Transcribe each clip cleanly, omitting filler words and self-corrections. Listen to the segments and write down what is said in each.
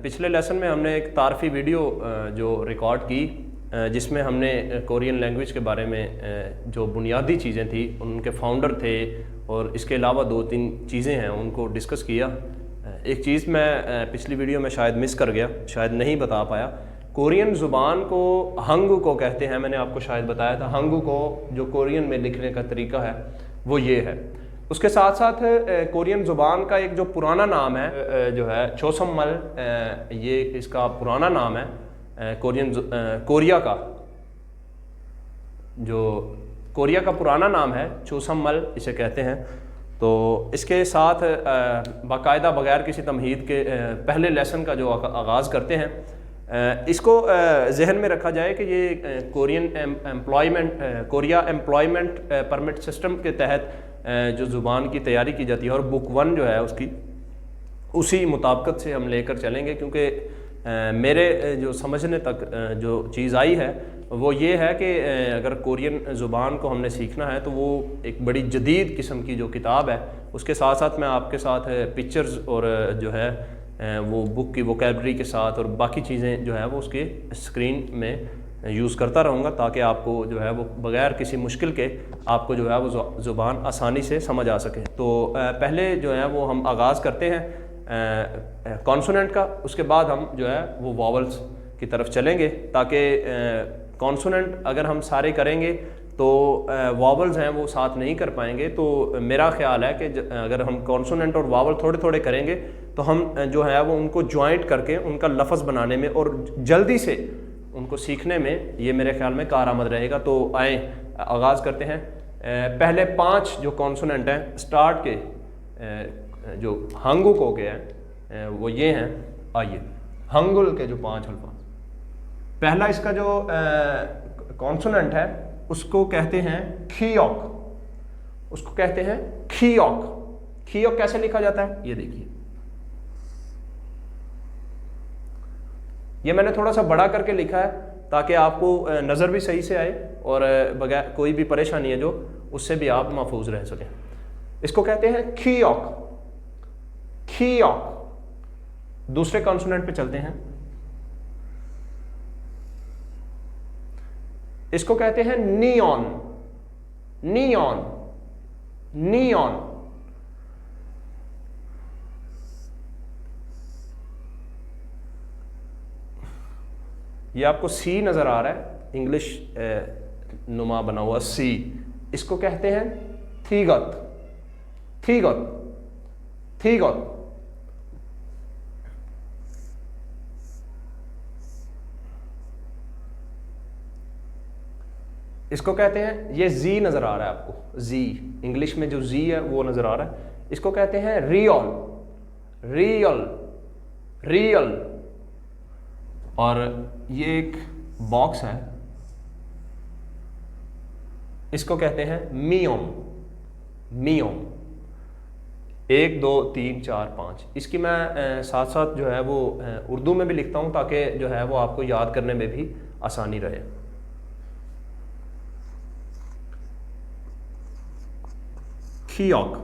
पिछले लेसन में हमने एक तारफ़ी वीडियो जो रिकॉर्ड की जिसमें हमने कोरियन लैंग्वेज के बारे में जो बुनियादी चीज़ें थी, उनके फाउंडर थे और इसके अलावा 2-3 चीज़ें हैं उनको डिस्कस किया। एक चीज़ मैं पिछली वीडियो में शायद मिस कर गया, शायद नहीं बता पाया। कोरियन ज़ुबान को हंगू को कहते हैं, मैंने आपको शायद बताया था। हंगू को जो कोरियन में लिखने का तरीका है वो ये है। उसके साथ साथ कोरियन ज़ुबान का एक जो पुराना नाम है जो है चोसमल, ये इसका पुराना नाम है। कोरिया का जो कोरिया का पुराना नाम है चोसमल इसे कहते हैं। तो इसके साथ बाकायदा बगैर किसी तमहीद के पहले लेसन का जो आगाज़ करते हैं, इसको जहन में रखा जाए कि ये कोरिया एम्प्लॉयमेंट परमिट सिस्टम के तहत जो ज़ुबान की तैयारी की जाती है और बुक 1 जो है उसकी उसी मुताबिकत से हम लेकर चलेंगे। क्योंकि मेरे जो समझने तक जो चीज़ आई है वो ये है कि अगर कोरियन ज़ुबान को हमने सीखना है तो वो एक बड़ी जदीद किस्म की जो किताब है, उसके साथ साथ मैं आपके साथ पिक्चर्स और जो है वो बुक की वोकैबलरी के साथ और बाकी चीज़ें जो है वो उसके स्क्रीन में यूज़ करता रहूँगा, ताकि आपको जो है वो बग़ैर किसी मुश्किल के आपको जो है वो ज़ुबान आसानी से समझ आ सके। तो पहले जो है वो हम आगाज़ करते हैं कॉन्सोनेंट का, उसके बाद हम जो है वो वॉवल्स की तरफ चलेंगे, ताकि कॉन्सोनेंट अगर हम सारे करेंगे तो वॉवल्स हैं वो साथ नहीं कर पाएंगे। तो मेरा ख्याल है कि अगर हम कॉन्सोनेंट और वॉवल थोड़े थोड़े करेंगे तो हम जो है वो उनको जॉइंट करके उनका लफ्ज़ बनाने में और जल्दी से उनको सीखने में ये मेरे ख्याल में कारआमद रहेगा। तो आए आगाज़ करते हैं। पहले 5 जो कॉन्सोनेंट हैं स्टार्ट के जो हंगू को के हैं वो ये हैं। आइए हंगुल के जो 5 अल्फाज, पहला इसका जो कॉन्सोनेंट है उसको कहते हैं खीओक, उसको कहते हैं खीओक। खीओक कैसे लिखा जाता है ये देखिए, ये मैंने थोड़ा सा बड़ा करके लिखा है ताकि आपको नज़र भी सही से आए और बगैर कोई भी परेशानी है जो उससे भी आप महफूज रह सकें। इसको कहते हैं खीओक, खीओक। दूसरे कॉन्सोनेंट पे चलते हैं, इसको कहते हैं नियॉन, नियॉन, नियॉन। ये आपको सी नजर आ रहा है, इंग्लिश नुमा बना हुआ सी, इसको कहते हैं थीगत, थीगत, थीगत। इसको कहते हैं, ये जी नजर आ रहा है आपको, जी इंग्लिश में जो जी है वो नजर आ रहा है, इसको कहते हैं रियल, रियल, रियल। और ये एक बॉक्स है, इसको कहते हैं मियोम, मियोम। 1 2 3 4 5। इसकी मैं साथ साथ जो है वो उर्दू में भी लिखता हूँ ताकि जो है वो आपको याद करने में भी आसानी रहे। खीओक,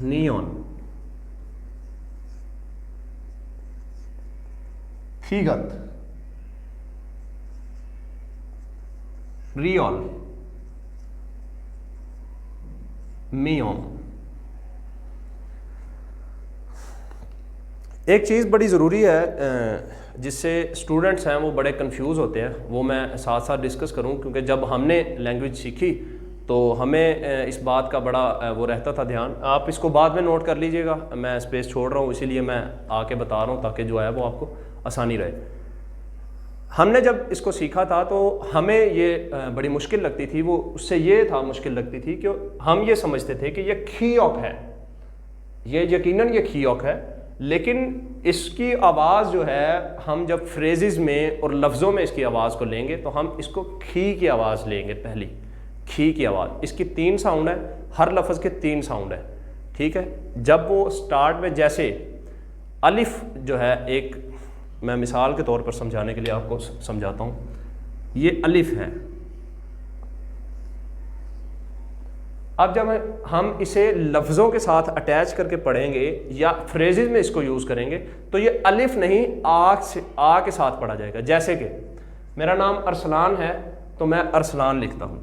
नियॉन, थीगत, रियल, मियोम। एक चीज़ बड़ी ज़रूरी है जिससे स्टूडेंट्स हैं वो बड़े कंफ्यूज होते हैं, वो मैं साथ साथ डिस्कस करूं, क्योंकि जब हमने लैंग्वेज सीखी तो हमें इस बात का बड़ा वो रहता था ध्यान। आप इसको बाद में नोट कर लीजिएगा, मैं स्पेस छोड़ रहा हूँ इसीलिए मैं आके बता रहा हूँ ताकि जो है वो आपको आसानी रहे। हमने जब इसको सीखा था तो हमें ये बड़ी मुश्किल लगती थी, वो उससे ये था मुश्किल लगती थी कि हम ये समझते थे कि ये खीओक है, ये यकीनन ये खीओक है, लेकिन इसकी आवाज़ जो है हम जब फ्रेजेस में और लफ्ज़ों में इसकी आवाज़ को लेंगे तो हम इसको खी की आवाज़ लेंगे। पहली खी की आवाज़, इसकी 3 साउंड है, हर लफ्ज़ के 3 साउंड है, ठीक है। जब वो स्टार्ट में जैसे अलिफ जो है, एक मैं मिसाल के तौर पर समझाने के लिए आपको समझाता हूँ, ये अलिफ है, अब जब हम इसे लफ्ज़ों के साथ अटैच करके पढ़ेंगे या फ्रेजेस में इसको यूज़ करेंगे तो ये अलिफ नहीं आ के साथ पढ़ा जाएगा। जैसे कि मेरा नाम अरसलान है तो मैं अरसलान लिखता हूँ,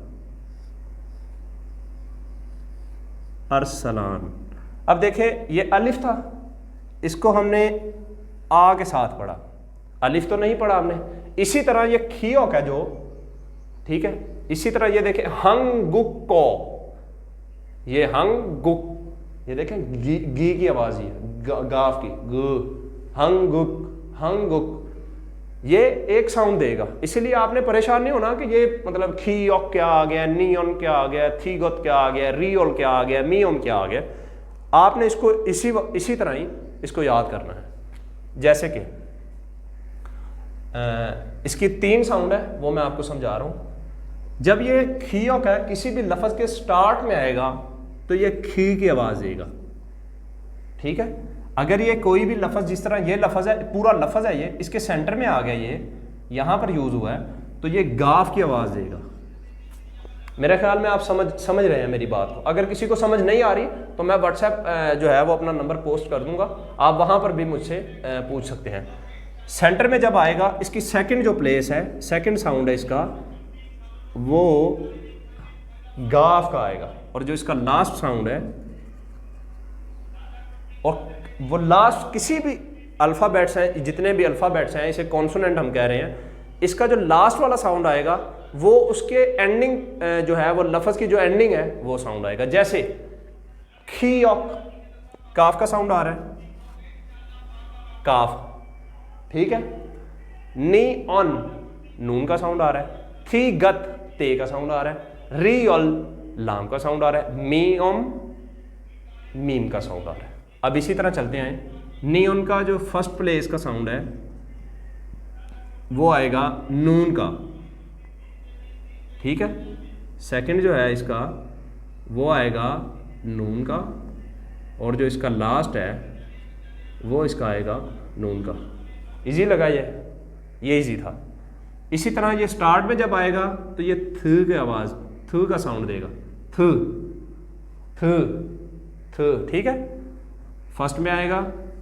अरसलान। अब देखें ये अलिफ था, इसको हमने आ के साथ पढ़ा, अलिफ तो नहीं पढ़ा हमने। इसी तरह ये खीओक है जो, ठीक है, इसी तरह ये देखें हंगुको, ये हंगुक, ये देखें गी की आवाज़ ही है, गाफ की, हंगुक, हंगुक, ये एक साउंड देगा। इसीलिए आपने परेशान नहीं होना कि ये मतलब खीओक क्या आ गया, नियन क्या आ गया, थीगोत क्या आ गया, रियोल क्या आ गया, मियोम क्या आ गया। आपने इसको इसी तरह ही इसको याद करना है। जैसे कि इसकी 3 साउंड है, वो मैं आपको समझा रहा हूँ। जब ये खीओक है किसी भी लफ्ज़ के स्टार्ट में आएगा तो ये खी की आवाज़ देगा, ठीक है। अगर ये कोई भी लफ्ज़, जिस तरह ये लफ्ज़ है, पूरा लफ्ज़ है, ये इसके सेंटर में आ गया, ये यहाँ पर यूज़ हुआ है, तो ये गाफ की आवाज़ देगा। मेरे ख्याल में आप समझ रहे हैं मेरी बात को। अगर किसी को समझ नहीं आ रही तो मैं व्हाट्सएप जो है वो अपना नंबर पोस्ट कर दूंगा, आप वहाँ पर भी मुझसे पूछ सकते हैं। सेंटर में जब आएगा, इसकी सेकंड जो प्लेस है, सेकंड साउंड है इसका, वो गाफ का आएगा। और जो इसका लास्ट साउंड है, और वो लास्ट किसी भी अल्फ़ाबेट्स हैं, जितने भी अल्फ़ाबेट्स हैं, इसे कॉन्सोनेंट हम कह रहे हैं, इसका जो लास्ट वाला साउंड आएगा वो उसके एंडिंग जो है, वो लफ्ज़ की जो एंडिंग है वो साउंड आएगा। जैसे खीओक, काफ का साउंड आ रहा है, काफ, ठीक है। नी ऑन, नून का साउंड आ रहा है। थी गत, ते का साउंड आ रहा है। री ऑल, लाम का साउंड आ रहा है। मी ओम, मीम का साउंड आ रहा है। अब इसी तरह चलते हैं। नी ऑन का जो फर्स्ट प्लेस का साउंड है वो आएगा नून का, ठीक है। सेकंड जो है इसका वो आएगा नून का, और जो इसका लास्ट है वो इसका आएगा नून का। इजी लगा ये इजी था। इसी तरह ये स्टार्ट में जब आएगा तो ये थ की आवाज़, थ का साउंड देगा, थ थ थ, ठीक है। फर्स्ट में आएगा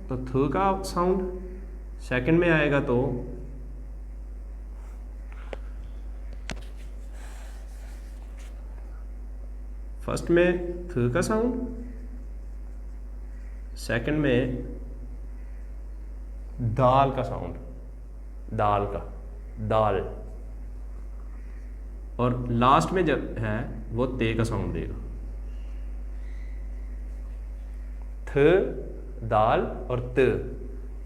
तो थ का साउंड, सेकंड में आएगा तो फर्स्ट में थ का साउंड, सेकंड में दाल का साउंड, दाल का, दाल, और लास्ट में जब है वो ते का साउंड देगा। थ, दाल और त,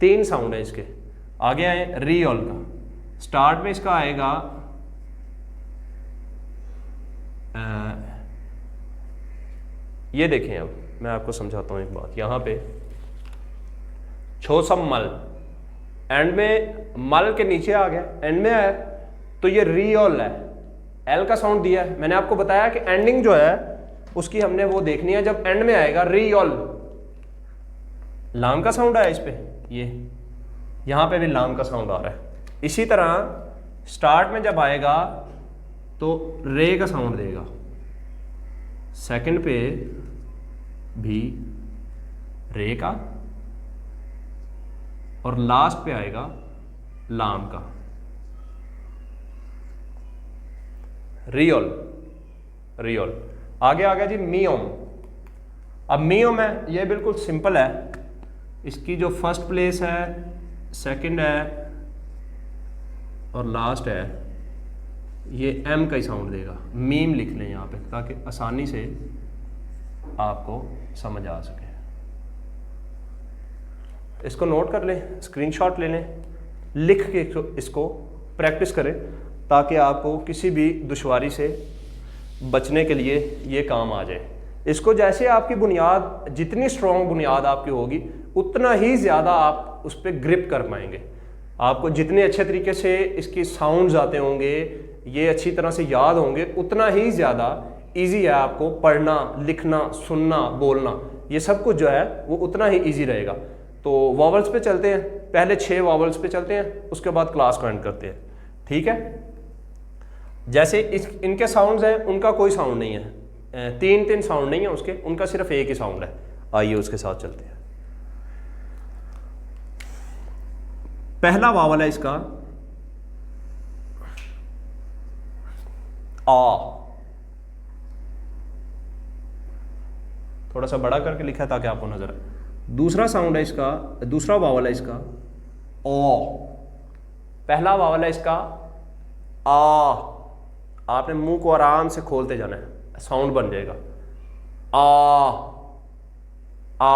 3 साउंड है इसके। आगे आए रियोल का, स्टार्ट में इसका आएगा ये देखें। अब मैं आपको समझाता हूँ एक बात। यहाँ पे छोसम मल, एंड में मल के नीचे आ गया, एंड में है तो ये रियोल है, एल का साउंड दिया है। मैंने आपको बताया कि एंडिंग जो है उसकी हमने वो देखनी है। जब एंड में आएगा रियोल, लाम का साउंड आया इस पे, ये यहाँ पे भी लाम का साउंड आ रहा है। इसी तरह स्टार्ट में जब आएगा तो रे का साउंड देगा, सेकंड पे भी रे का, और लास्ट पे आएगा लाम का, रियोल, रियोल। आगे आ गया जी मियोम। अब मियोम है, ये बिल्कुल सिंपल है। इसकी जो फर्स्ट प्लेस है, सेकंड है और लास्ट है, ये एम का ही साउंड देगा। मीम लिख लें यहाँ पे ताकि आसानी से आपको समझ आ सके। इसको नोट कर लें, स्क्रीनशॉट ले लें, लिख के इसको प्रैक्टिस करें ताकि आपको किसी भी दुश्वारी से बचने के लिए ये काम आ जाए। इसको जैसे आपकी बुनियाद, जितनी स्ट्रॉन्ग बुनियाद आपकी होगी उतना ही ज़्यादा आप उस पर ग्रिप कर पाएंगे। आपको जितने अच्छे तरीके से इसकी साउंड्स आते होंगे, ये अच्छी तरह से याद होंगे, उतना ही ज़्यादा इजी है आपको पढ़ना, लिखना, सुनना, बोलना, ये सब कुछ जो है वो उतना ही इजी रहेगा। तो वॉवल्स पे चलते हैं, पहले 6 वॉवल्स पे चलते हैं, उसके बाद क्लास को एंड करते हैं, ठीक है। जैसे इनके साउंड्स हैं, उनका कोई साउंड नहीं है, तीन साउंड नहीं है उसके, उनका सिर्फ एक ही साउंड है। आइए उसके साथ चलते हैं। पहला वावल है इसका आ, थोड़ा सा बड़ा करके लिखा है ताकि आपको नजर आए। दूसरा साउंड है इसका, दूसरा वावल है इसका ओ। पहला वावल है इसका आ, आपने मुंह को आराम से खोलते जाना है, साउंड बन जाएगा आ आ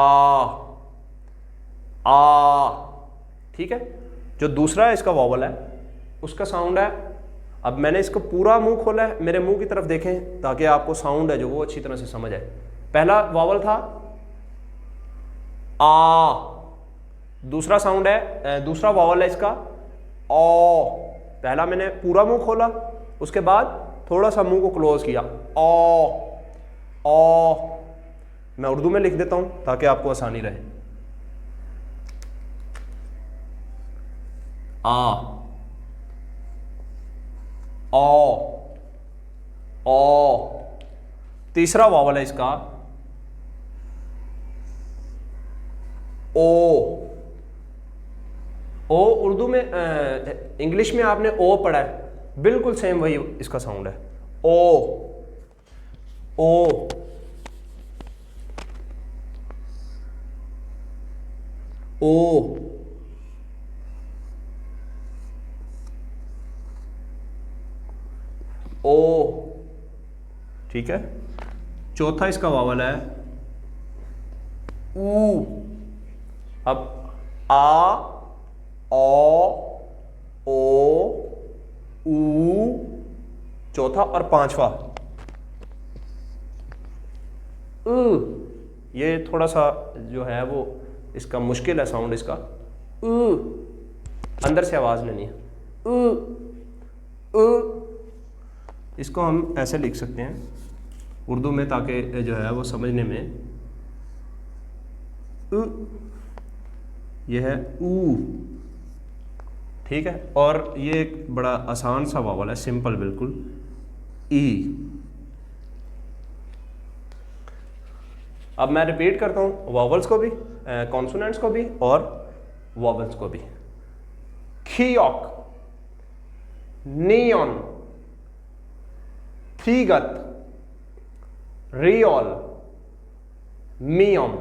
आ। ठीक है। जो दूसरा है इसका वावल है उसका साउंड है, अब मैंने इसको पूरा मुंह खोला है, मेरे मुंह की तरफ देखें ताकि आपको साउंड है जो वो अच्छी तरह से समझ आए। पहला वावल था आ, दूसरा साउंड है, दूसरा वावल है इसका ओ। पहला मैंने पूरा मुंह खोला, उसके बाद थोड़ा सा मुंह को क्लोज किया ओ। मैं उर्दू में लिख देता हूं ताकि आपको आसानी रहे। आ ओ। तीसरा वावल है इसका ओ। ओ उर्दू में, इंग्लिश में आपने ओ पढ़ा है, बिल्कुल सेम वही इसका साउंड है ओ ओ। ओ ओ। ठीक है। चौथा इसका वावल है ऊ। अब आ ओ ऊ, चौथा और पांचवा ये थोड़ा सा जो है वो इसका मुश्किल है साउंड इसका। अंदर से आवाज लेनी है। इसको हम ऐसे लिख सकते हैं उर्दू में ताकि जो है वो समझने में, ये है ऊ। ठीक है। और ये एक बड़ा आसान सा वावल है, सिंपल बिल्कुल, ई। अब मैं रिपीट करता हूं वावल्स को भी, कॉन्सोनेंट्स को भी और वावल्स को भी। खियोक, नियॉन, थीगत, रियोल, मियम।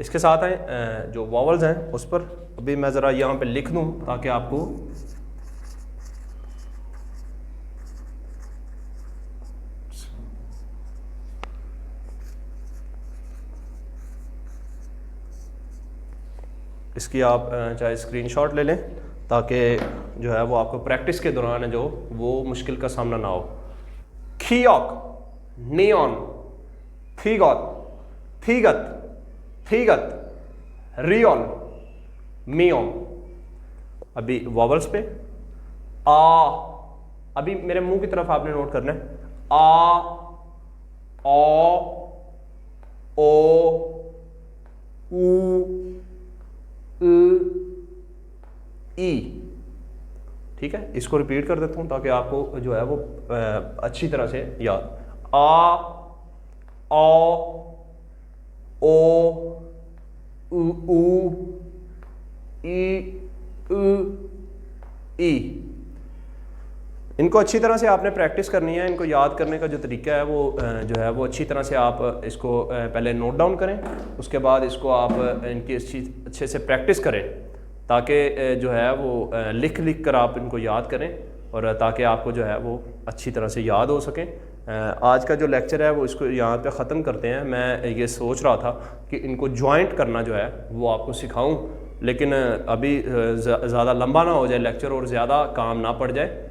इसके साथ हैं जो वावल्स हैं उस पर अभी मैं ज़रा यहाँ पे लिख दूँ ताकि आपको इसकी आप चाहे स्क्रीनशॉट ले लें ताकि जो है वो आपको प्रैक्टिस के दौरान है जो वो मुश्किल का सामना ना हो। खियोक, नियॉन, थीगत, थीगत, थीगत, रियोल, मियोम। अभी वॉवल्स पे आ, अभी मेरे मुंह की तरफ आपने नोट करना है आ, ओ, ऊ, ई। ठीक है। इसको रिपीट कर देता हूं ताकि आपको जो है वो अच्छी तरह से याद। आ, ओ, ऊ, ई। इनको अच्छी तरह से आपने प्रैक्टिस करनी है। इनको याद करने का जो तरीका है वो जो है वो अच्छी तरह से आप इसको पहले नोट डाउन करें, उसके बाद इसको आप इनकी अच्छे से प्रैक्टिस करें ताकि जो है वो लिख कर आप इनको याद करें और ताकि आपको जो है वो अच्छी तरह से याद हो सके। आज का जो लेक्चर है वो इसको यहाँ पे ख़त्म करते हैं। मैं ये सोच रहा था कि इनको जॉइंट करना जो है वो आपको सिखाऊं, लेकिन अभी ज़्यादा लंबा ना हो जाए लेक्चर और ज़्यादा काम ना पड़ जाए,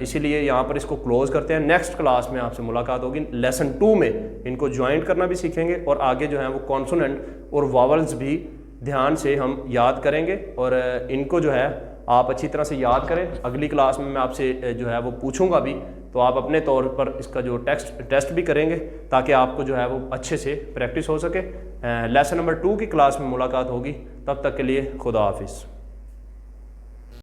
इसीलिए यहाँ पर इसको क्लोज़ करते हैं। नेक्स्ट क्लास में आपसे मुलाकात होगी। लेसन 2 में इनको जॉइंट करना भी सीखेंगे और आगे जो है वो कॉन्सोनेंट और वावल्स भी ध्यान से हम याद करेंगे और इनको जो है आप अच्छी तरह से याद करें। अगली क्लास में मैं आपसे जो है वो पूछूंगा भी, तो आप अपने तौर पर इसका जो टेस्ट भी करेंगे ताकि आपको जो है वो अच्छे से प्रैक्टिस हो सके। लेसन नंबर 2 की क्लास में मुलाकात होगी। तब तक के लिए खुदा हाफिज़।